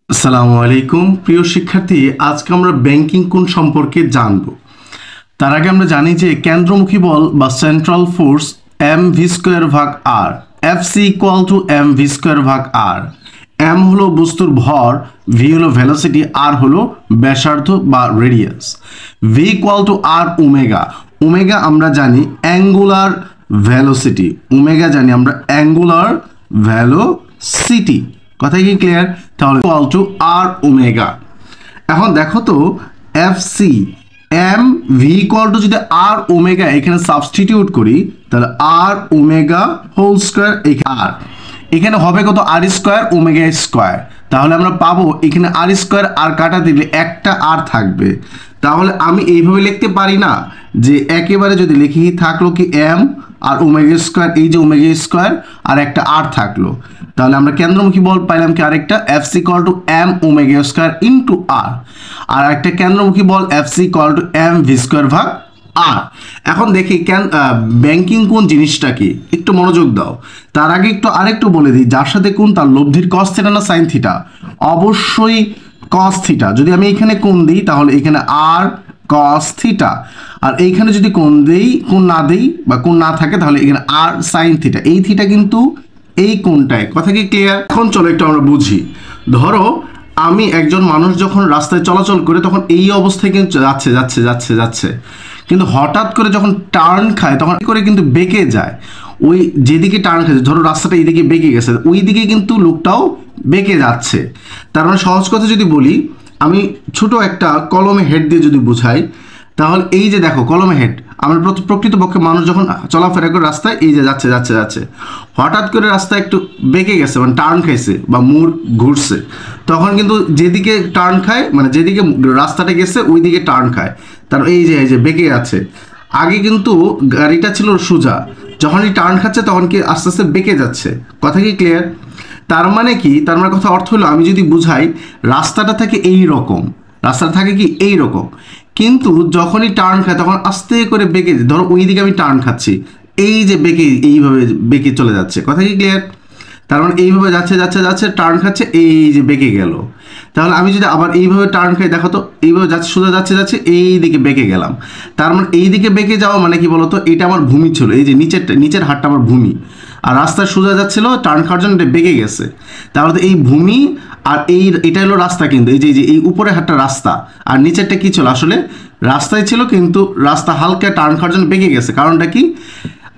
আসসালামু আলাইকুম প্রিয় শিক্ষার্থী, আজকে আমরা ব্যাংকিং কোণ সম্পর্কে জানব। তার আগে আমরা জানি যে কেন্দ্রমুখী বল বা central force M V square ভাগ আর, FC equal to M V square ভাগ আর। এম হলো বস্তুর ভর, ভি হলো ভেলোসিটি, আর হলো ব্যাসার্ধ বা radius. V equal to R omega. Omega আমরা জানি অ্যাঙ্গুলার ভেলোসিটি, ওমেগা জানি আমরা অ্যাঙ্গুলার ভেলোসিটি। কথা কি ক্লিয়ার? তাহলে ইকুয়াল টু আর ওমেগা। এখন দেখো তো F C M V equal to যদি আর ওমেগা এখানে সাবস্টিটিউট করি তাহলে R omega whole square, R এখানে হবে কত? R square omega square. তাহলে আমরা পাবো এখানে আর স্কোয়ার আর কাটা দিলে একটা আর থাকবে। তাহলে আমি এইভাবে লিখতে পারি না যে একেবারে যদি লিখি থাকলো কি এম আর ওমেগা স্কোয়ার, এই যে ওমেগা স্কোয়ার আর একটা আর থাকলো। তাহলে আমরা কেন্দ্রমুখী বল পাইলাম কি আরেকটা F C equal to M omega square into R, আর একটা কেন্দ্রমুখী বল F C equal to M V square ভাগ আর। এখন দেখি ব্যাংকিং কোণ জিনিসটা কি, একটু মনোযোগ দাও। তার আগে আরেকটু বলে দিই, যার সাথে কোণ তার লব্ধির কস থিটা না সাইন থিটা? অবশ্যই কস থিটা। যদি আমি এখানে কোণ দিই তাহলে এখানে আর কস থিটা, আর এইখানে যদি কোণ না দেই বা কোণ না থাকে তাহলে এখানে আর সাইন থিটা। এই থিটা কিন্তু এই কোণটায়। কথা কি ক্লিয়ার? এখন চলো একটু আমরা বুঝি। ধরো আমি একজন মানুষ যখন রাস্তায় চলাচল করে তখন এই অবস্থায় কিন্তু যাচ্ছে যাচ্ছে যাচ্ছে যাচ্ছে, কিন্তু হঠাৎ করে যখন টার্ন খায় তখন করে কিন্তু বেঁকে যায়। ওই যেদিকে টার্ন খাচ্ছে, ধরো রাস্তাটা এইদিকে বেঁকে গেছে, ওই দিকে কিন্তু লোকটাও বেঁকে যাচ্ছে। তার মানে সহজ কথা যদি বলি, আমি ছোট একটা কলমে হেড দিয়ে যদি বুঝাই তাহলে এই যে দেখো কলমে হেড, আমরা প্রকৃতপক্ষে মানুষ যখন চলাফেরা করে রাস্তায় এই যে যাচ্ছে যাচ্ছে যাচ্ছে, হঠাৎ করে রাস্তা একটু বেঁকে গেছে মানে টার্ন খাইছে বা মোড় ঘুরছে, তখন কিন্তু যেদিকে টার্ন খায় মানে যেদিকে রাস্তাটা গেছে ওই দিকে টার্ন খায়। তার এই যে বেঁকে আছে। আগে কিন্তু গাড়িটা ছিল সোজা, যখনই টার্ন খাচ্ছে তখন কি আস্তে আস্তে বেঁকে যাচ্ছে। কথা কি ক্লিয়ার? তার মানে কি, তার মানে কথা অর্থ হলো আমি যদি বুঝাই রাস্তাটা থাকে এই রকম, রাস্তাটা থাকে কি এই রকম, কিন্তু যখনই টার্ন খায় তখন আস্তে করে বেঁকে, ধরো ওই দিকে আমি টার্ন খাচ্ছি, এই যে বেঁকে এইভাবে বেঁকে চলে যাচ্ছে। কথা কি ক্লিয়ার? তার মানে এইভাবে যাচ্ছে যাচ্ছে যাচ্ছে টার্ন খাচ্ছে, এই যে বেঁকে গেল। তাহলে আমি যদি আবার এইভাবে টার্ন খাই, দেখো তো এইভাবে যাচ্ছে সোজা যাচ্ছে যাচ্ছে এই দিকে বেঁকে গেলাম। তার মানে এই দিকে বেঁকে যাওয়া মানে কি বলতো, এটা আমার ভূমি ছিল, এই যে নিচের হাতটা আমার ভূমি, আর রাস্তায় সোজা যাচ্ছিল টার্ন খাওয়ার জন্য এটা বেঁকে গেছে। তাহলে তো এই ভূমি আর এটা হলো রাস্তা, কিন্তু এই যে এই উপরে হাতটা রাস্তা আর নিচেরটা কি ছিল, আসলে রাস্তায় ছিল কিন্তু রাস্তা হালকা টার্ন খাওয়ার জন্য বেঁকে গেছে। কারণটা কি,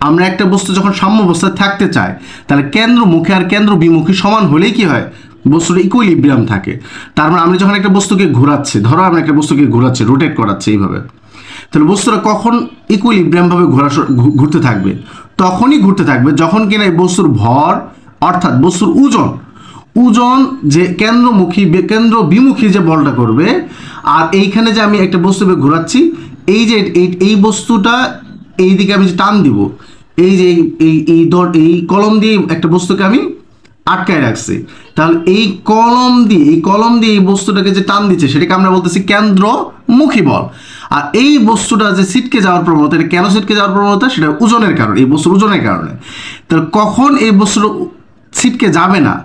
আমরা একটা বস্তু যখন সাম্য অবস্থায় থাকতে চাই তাহলে কেন্দ্রমুখী আর কেন্দ্র বিমুখী সমান হলেই কি হয়, বস্তুর ইকুইলিব্রিয়াম থাকে। তার মানে আমি যখন একটা বস্তুকে ঘোরাচ্ছি, ধরো আমরা একটা বস্তুকে ঘোরাচ্ছি, রোটেট করাচ্ছি এইভাবে, তাহলে বস্তুটা কখন ইকুইলিব্রিয়াম ভাবে ঘুরতে থাকবে? তখনই ঘুরতে থাকবে যখন কিনা এই বস্তুর ভর অর্থাৎ বস্তুর ওজন যে কেন্দ্র বিমুখী যে বলটা করবে, আর এইখানে যে আমি একটা বস্তুকে ঘোরাচ্ছি, এই যে এই বস্তুটা এই দিকে আমি যে টান দিব, এই যে এই কলম দিয়ে একটা বস্তুকে আমি আটকায় রাখছি, তাহলে এই কলম দিয়ে এই বস্তুটাকে যে টান দিচ্ছে সেটাকে আমরা বলতেছি কেন্দ্রমুখী বল। আর এই বস্তুটা যে ছিটকে যাওয়ার প্রবণতা, এটা কেন ছিটকে যাওয়ার প্রবণতা, সেটা ওজনের কারণে, এই বস্তুর ওজনের কারণে। তাহলে কখন এই বস্তুটা ছিটকে যাবে না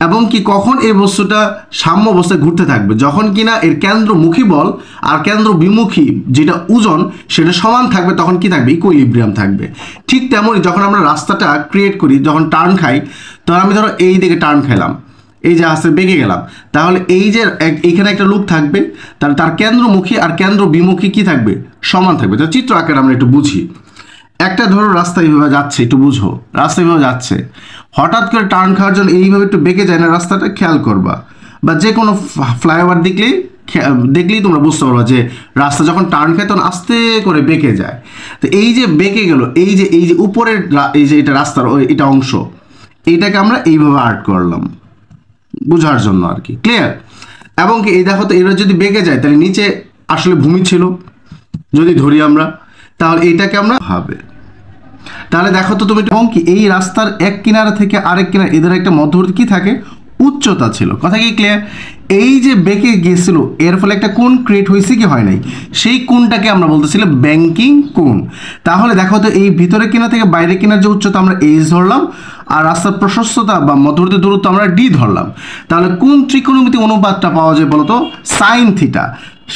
এবং কি কখন এই বস্তুটা সাম্য অবস্থায় ঘুরতে থাকবে, যখন কিনা এর কেন্দ্রমুখী বল আর কেন্দ্র বিমুখী যেটা ওজন সেটা সমান থাকবে, তখন কি থাকবে, ইকুইলিব্রিয়াম থাকবে। ঠিক তেমনই যখন আমরা রাস্তাটা ক্রিয়েট করি, যখন টার্ন খাই, তখন আমি ধরো এই দিকে টার্ন খাইলাম, এই যে আস্তে বেঁকে গেলাম, তাহলে এই যে এইখানে একটা লুপ থাকবে, তাহলে তার কেন্দ্রমুখী আর কেন্দ্র বিমুখী কি থাকবে, সমান থাকবে। তো চিত্র আকারে আমরা একটু বুঝি। একটা ধরো রাস্তা এইভাবে যাচ্ছে, একটু বুঝো, রাস্তা এইভাবে যাচ্ছে, হঠাৎ করে টার্ন খাওয়ার জন্য এইভাবে একটু বেঁকে যায় না রাস্তাটা, খেয়াল করবা। বা যে কোনো ফ্লাইওভার দেখলেই তোমরা বুঝতে পারবা যে রাস্তা যখন টার্ন খায় তখন আস্তে করে বেঁকে যায়। তো এই যে বেঁকে গেল, এই যে উপরের এই যে এটা রাস্তার এটা অংশ, এইটাকে আমরা এইভাবে আর্ট করলাম বোঝার জন্য আর কি, ক্লিয়ার? এবং কি এই দেখো তো এরা যদি বেঁকে যায় তাহলে নিচে আসলে ভূমি ছিল যদি ধরি আমরা, তাহলে এইটাকে আমরা ভাবে, তাহলে দেখো তো তুমি এবং কি এই রাস্তার এক কিনারা থেকে আরেক কিনারা এদের একটা মধ্যবর্তী কি থাকে, উচ্চতা ছিল। কথা কি ক্লিয়ার? এই যে বেঁকে গিয়েছিল এর ফলে একটা কোণ ক্রিয়েট হয়েছে কি হয় নাই, সেই কোণটাকে আমরা বলতেছিলাম ব্যাংকিং কোণ। তাহলে দেখো তো এই ভিতরে কিনা থেকে বাইরে কিনার যে উচ্চতা আমরা এইচ ধরলাম, আর রাস্তার প্রশস্ততা বা মধ্যবর্তী দূরত্ব আমরা ডি ধরলাম। তাহলে কোন ত্রিকোণমিতিক অনুপাতটা পাওয়া যায় বলতো? Sine theta.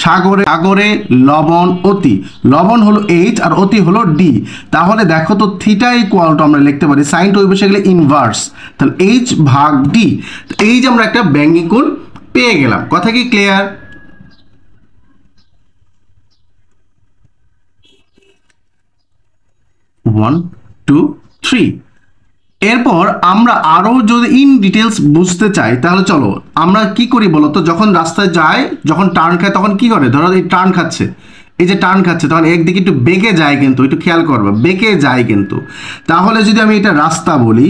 সাগরে সাগরে লবণ অতি, লবণ হলো এইচ আর অতি হলো ডি। তাহলে দেখো তো থিটা ইকুয়াল টু আমরা লিখতে পারি সাইন টু ওই বসে গেলে ইনভার্স, তাহলে এইচ ভাগ ডি। এই যে আমরা একটা ব্যাংকিং কোণ পেয়ে গেলাম। কথা কি ক্লিয়ার? 1 2 3। এরপর আমরা আরো যদি ইন ডিটেলস বুঝতে চাই তাহলে চলো আমরা কি করি বলতো, যখন রাস্তায় যায়, যখন টার্ন খায় তখন কি করে, ধরো এই টার্ন খাচ্ছে, এই যে টার্ন খাচ্ছে তখন একদিকে একটু বেঁকে যায়, কিন্তু একটু খেয়াল করবে বেঁকে যায় কিন্তু। তাহলে যদি আমি এটা রাস্তা বলি,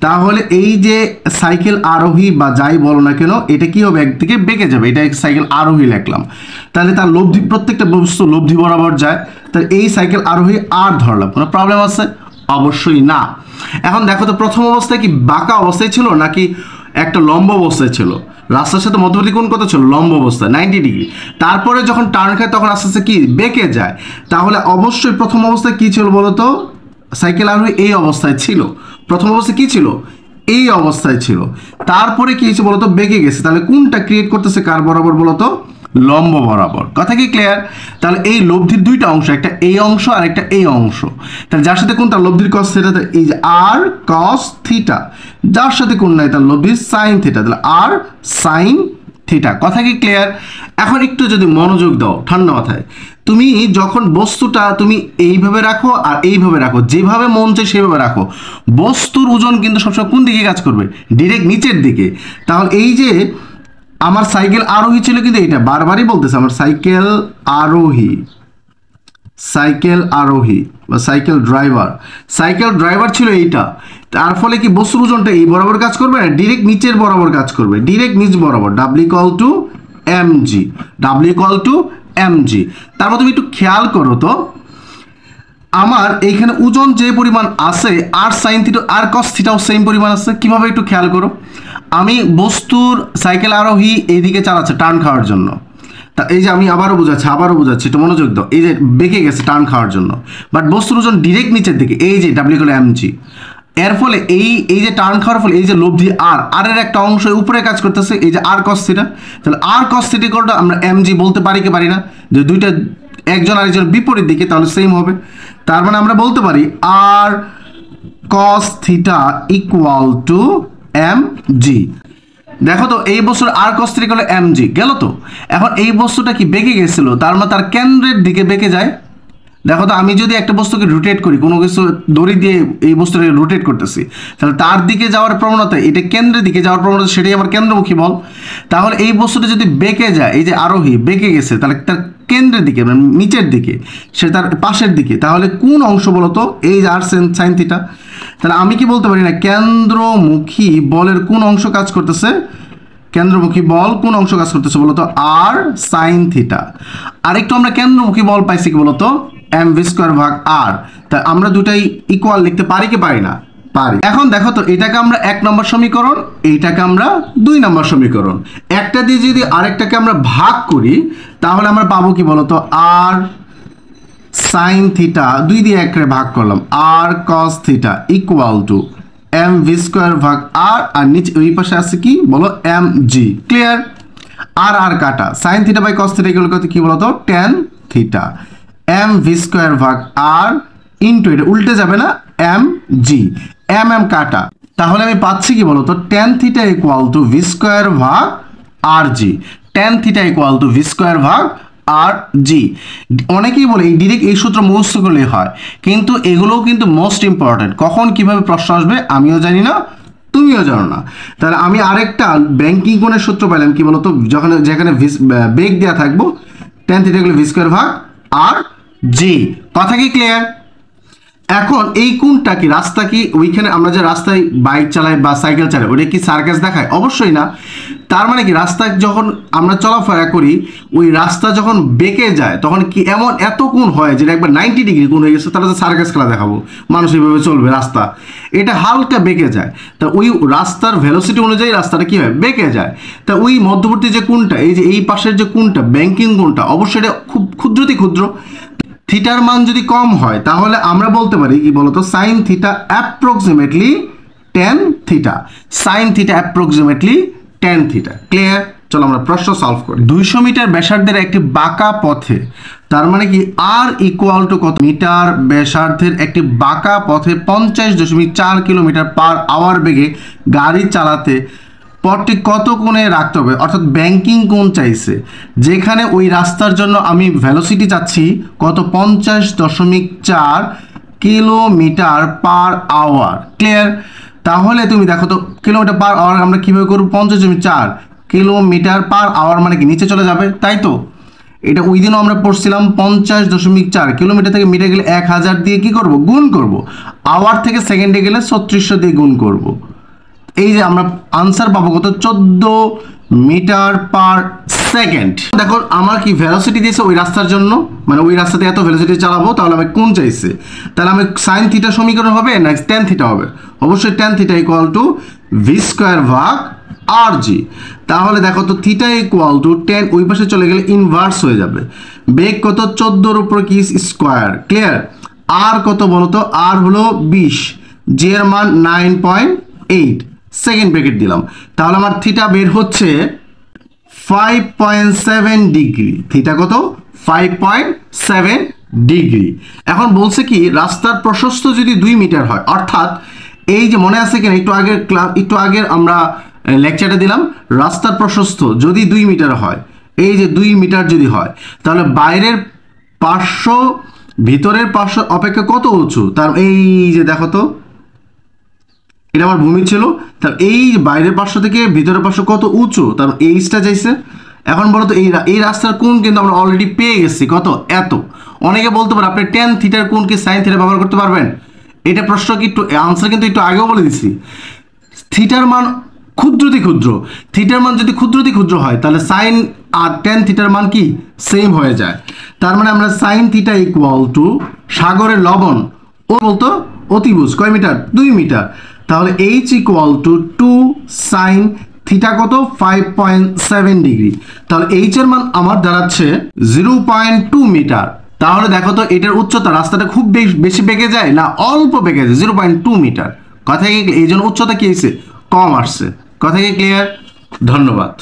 তাহলে এই যে সাইকেল আরোহী বা যাই বলো না কেন, এটা কি হবে, একদিকে বেঁকে যাবে, এটা সাইকেল আরোহী লিখলাম। তাহলে তার লব্ধি, প্রত্যেকটা বস্তু লব্ধি বরাবর যায়, তাহলে এই সাইকেল আরোহী আর ধরলাম, কোনো প্রবলেম আছে? অবশ্যই না। এখন দেখো তো প্রথম অবস্থায় কি বাঁকা অবস্থায় ছিল নাকি একটা লম্ব অবস্থায় ছিল? রাস্তার সাথে মধ্যবর্তী কোণ কত ছিল? লম্ব অবস্থায় 90 ডিগ্রি। তারপরে যখন টার্ন খায় তখন আস্তে আস্তে কি বেঁকে যায়। তাহলে অবশ্যই প্রথম অবস্থায় কি ছিল বলতো? সাইকেল আরোহী এই অবস্থায় ছিল। প্রথম অবস্থায় কি ছিল? এই অবস্থায় ছিল। তারপরে কি হয়েছে বলতো? বেঁকে গেছে। তাহলে কোনটা ক্রিয়েট করতেছে কার বরাবর বলতো? লম্ব বরাবর। কথা কি ক্লিয়ার? তাহলে এই লব্ধির দুইটা অংশ, একটা এই অংশ আর একটা এই অংশ। তাহলে যার সাথে কোন তার লব্ধির cos থিটা, এই যে আর cos থিটা। যার সাথে কোন নাই তার লব্ধির sin থিটা, তাহলে আর sin থিটা। কথা কি ক্লিয়ার? এখন একটু যদি মনোযোগ দাও ঠান্ডা মাথায়, তুমি যখন বস্তুটা তুমি এইভাবে রাখো আর এইভাবে রাখো, যেভাবে মন চায় সেভাবে রাখো, বস্তুর ওজন কিন্তু সবসময় কোন দিকে কাজ করবে? ডিরেক্ট নিচের দিকে। তাহলে এই যে আমার সাইকেল আরোহী ছিল, কিন্তু এটা বারবারই বলতেছে আমার সাইকেল আরোহী, সাইকেল আরোহী বা সাইকেল ড্রাইভার ছিল এইটা। তার ফলে কি বস্তুর ওজনটা এই বরাবর কাজ করবে না, ডিরেক্ট নিচের বরাবর কাজ করবে, ডিরেক্ট নিচ বরাবর। W equal to MG, W equal to MG. তার মধ্যে তুমি একটু খেয়াল করো তো, আমার এইখানে ওজন যে পরিমাণ আছে আর সাইন থিটা আর কস থিটাও সেম পরিমাণ আছে। কিভাবে একটু খেয়াল করো, আমি বস্তুর সাইকেল আরোহী এইদিকে চালাচ্ছে টার্ন খাওয়ার জন্য। তা এই যে আমি আবারও বোঝাচ্ছি একটু মনোযোগ দাও। এই যে বেঁকে গেছে টার্ন খাওয়ার জন্য, বাট বস্তুর ওজন ডিরেক্ট নিচের দিকে, এই যে ডাব্লিউ ইকুয়াল এমজি। এর ফলে এই যে টার্ন খাওয়ার ফলে এই যে লব্ধি আর এর একটা অংশ উপরে কাজ করতেছে, এই যে আর কস থিটা। তাহলে আর কস থিটা কোনটা আমরা এমজি বলতে পারি কি পারি না? যে দুইটা একজন আরেকজন বিপরীত দিকে, তাহলে সেম হবে। তার মানে আমরা বলতে পারি R cos theta equal to M G. দেখো তো এই বস্তুর আর কস থিটা হলো এম জি, গেল তো। এখন এই বস্তুটা কি বেঁকে গেছিল, তার মানে তার কেন্দ্রের দিকে বেঁকে যায়। দেখো তো আমি যদি একটা বস্তুকে রোটেট করি, কোনো কিছু দড়ি দিয়ে এই বস্তুটাকে রোটেট করতেছি, তাহলে তার দিকে যাওয়ার প্রবণতা, এটা কেন্দ্রের দিকে যাওয়ার প্রবণতা, সেটাই আমার কেন্দ্রমুখী বল। তাহলে এই বস্তুটা যদি বেঁকে যায়, এই যে আরোহী বেঁকে গেছে, তাহলে তার কেন্দ্রের দিকে মানে নিচের দিকে, সে তার পাশের দিকে, তাহলে কোন অংশ বলতো? এই যে আর সাইন থিটা। তাহলে আমি কি বলতে পারি না কেন্দ্রমুখী বলের কোন অংশ কাজ করতেছে? কেন্দ্রমুখী বল কোন অংশ কাজ করতেছে বলতো? আর সাইন থিটা। আরেকটু আমরা কেন্দ্রমুখী বল পাইছি কি বলতো? এম ভি স্কোয়ার ভাগ আর। তা আমরা দুটাই ইকুয়াল লিখতে পারি কি পারি না? পারি। এখন দেখো তো এটাকে আমরা 1 নম্বর সমীকরণ, এইটাকে আমরা 2 নম্বর সমীকরণ। একটা দিয়ে যদি আরেকটাকে আমরা ভাগ করি তাহলে আমরা পাবো কি বলতো? আর সাইন থিটা 2 দিয়ে 1 রে ভাগ করলাম, R cos theta equal to M V square ভাগ আর, আর নিচে ওই পাশে আছে কি বলো? M G. ক্লিয়ার? আর কাটা, sine theta by cos theta equal to বলতো? Tan theta. M V square ভাগ আর ইন্টু, এটা উল্টে যাবে না, এম জি। এম কাটা, তাহলে আমি পাচ্ছি কি বলতো? Tan theta equal to V square ভাগ R G. Tan theta equal to V square ভাগ আর জি। অনেকেই বলে এই ডিরেক্ট এই সূত্র মুখস্থ করলেই হয়, কিন্তু এগুলোও কিন্তু মোস্ট ইম্পর্টেন্ট। কখন কিভাবে প্রশ্ন আসবে আমিও জানি না, তুমিও জানো না। তাহলে আমি আরেকটা ব্যাংকিং কোণের সূত্র পেলাম কি বলতো? যেখানে বেগ দেওয়া থাকবো, tan theta equal V square ভাগ আর জি। কথা কি ক্লিয়ার? এখন এই কোণটা কি, রাস্তা কি ওইখানে আমরা যে রাস্তায় বাইক চালাই বা সাইকেল চালাই ওটা কি সার্কাস দেখায়? অবশ্যই না। তার মানে কি রাস্তায় যখন আমরা চলাফেরা করি ওই রাস্তা যখন বেঁকে যায় তখন কি এমন এত কোণ হয় যেটা একবার 90 ডিগ্রি কোণ হয়ে গেছে, তাহলে তো সার্কাস খেলা দেখাবো, মানুষ এইভাবে চলবে রাস্তা, এটা হালকা বেঁকে যায়। তা ওই রাস্তার ভেলোসিটি অনুযায়ী রাস্তাটা কি হয়, বেঁকে যায়। তা ওই মধ্যবর্তী যে কোণটা, এই যে এই পাশের যে কোণটা ব্যাংকিং কোণটা, অবশ্যই এটা খুব ক্ষুদ্রতি ক্ষুদ্র। থিটার মান যদি কম হয় তাহলে আমরা বলতে পারি কি বলতো, sine theta approximately tan theta, sine theta approximately tan theta. Clear? চলো আমরা প্রশ্ন সলভ করি। 200 মিটার ব্যাসার্ধের একটি বাঁকা পথে, তার মানে কি আর ইকুয়াল টু কত মিটার ব্যাসার্ধের একটি বাঁকা পথে 50.4 কিলোমিটার পার আওয়ার বেগে গাড়ি চালাতে পথটি কত কোণে রাখতে হবে, অর্থাৎ ব্যাংকিং কোণ চাইছে, যেখানে ওই রাস্তার জন্য আমি ভেলোসিটি চাচ্ছি কত, 50.4 কিলোমিটার পার আওয়ার। ক্লিয়ার? তাহলে তুমি দেখো তো কিলোমিটার পার আওয়ার আমরা কীভাবে করবো, 50.4 কিলোমিটার পার আওয়ার মানে কি নিচে চলে যাবে, তাই তো? এটা ওই দিনও আমরা পড়ছিলাম 50.4 কিলোমিটার থেকে মিটার গেলে 1000 দিয়ে কি করব, গুণ করব। আওয়ার থেকে সেকেন্ডে গেলে 3600 দিয়ে গুণ করব। এই যে আমরা আনসার পাবো কত, 14 মিটার পার সেকেন্ড। দেখো আমার কি ভেলোসিটি দিয়েছে ওই রাস্তার জন্য, মানে ওই রাস্তাতে এত ভেলোসিটি চালাবো, তাহলে আমি কোণ চাইছে, তাহলে আমি সাইন থিটা সমীকরণ হবে না টেন থিটা হবে, অবশ্যই tan theta equal to V square ভাগ আর জি। তাহলে দেখো তো থিটা ইকুয়াল টু 10, ওই পাশে চলে গেলে ইনভার্স হয়ে যাবে। বেগ কত, 14 উপর কি স্কোয়ার। ক্লিয়ার? আর কত বলো তো, আর হলো 20, জি এর মান 9.8, সেকেন্ড ব্র্যাকেট দিলাম, তাহলে আমার থিটা বের হচ্ছে 5.7 ডিগ্রি। থিটা কত, 5.7 ডিগ্রি। এখন বলছে কি রাস্তার প্রশস্ত যদি 2 মিটার হয়, অর্থাৎ এই যে মনে আছে কিনা একটু আগের আমরা লেকচারটা দিলাম, রাস্তার প্রশস্ত যদি 2 মিটার হয়, এই যে 2 মিটার যদি হয়, তাহলে বাইরের পার্শ্ব ভিতরের পার্শ্ব অপেক্ষা কত উঁচু, তার এই যে দেখো তো এটা আমার ভূমি ছিল, তার এই বাইরের পার্শ্ব থেকে ভিতরের পার্শ্ব কত উঁচু, তার এইচটা চাইছে। এখন বলো তো এই রাস্তার কোণ কিন্তু আমরা অলরেডি পেয়ে গেছি কত, এত। অনেকে বলতে পারে আপনি টেন থিটার কোণ কি সাইন থিটা ব্যবহার করতে পারবেন, এটা প্রশ্ন কি একটু আনসার কিন্তু একটু আগেও বলে দিছি। থিটার মান ক্ষুদ্রতি ক্ষুদ্র, থিটার মান যদি ক্ষুদ্রতি ক্ষুদ্র হয় তাহলে সাইন আর টেন থিটার মান কি সেম হয়ে যায়। তার মানে আমরা সাইন থিটা ইকুয়াল টু সাগরের লবণ ও বলতো অতিভুজ কয় মিটার, 2 মিটার, তাহলে H equal to 2 sine theta কত, 5.7 ডিগ্রি। তাহলে এইচ এর মান আমার দাঁড়াচ্ছে 0.2 মিটার। তাহলে দেখো তো এটার উচ্চতা, রাস্তাটা খুব বেশি বেঁকে যায় না অল্প বেঁকে যায়, 0.2 মিটার। কথা কি এই জন্য উচ্চতা কি হয়েছে, কম আসছে। কথা কি ক্লিয়ার? ধন্যবাদ।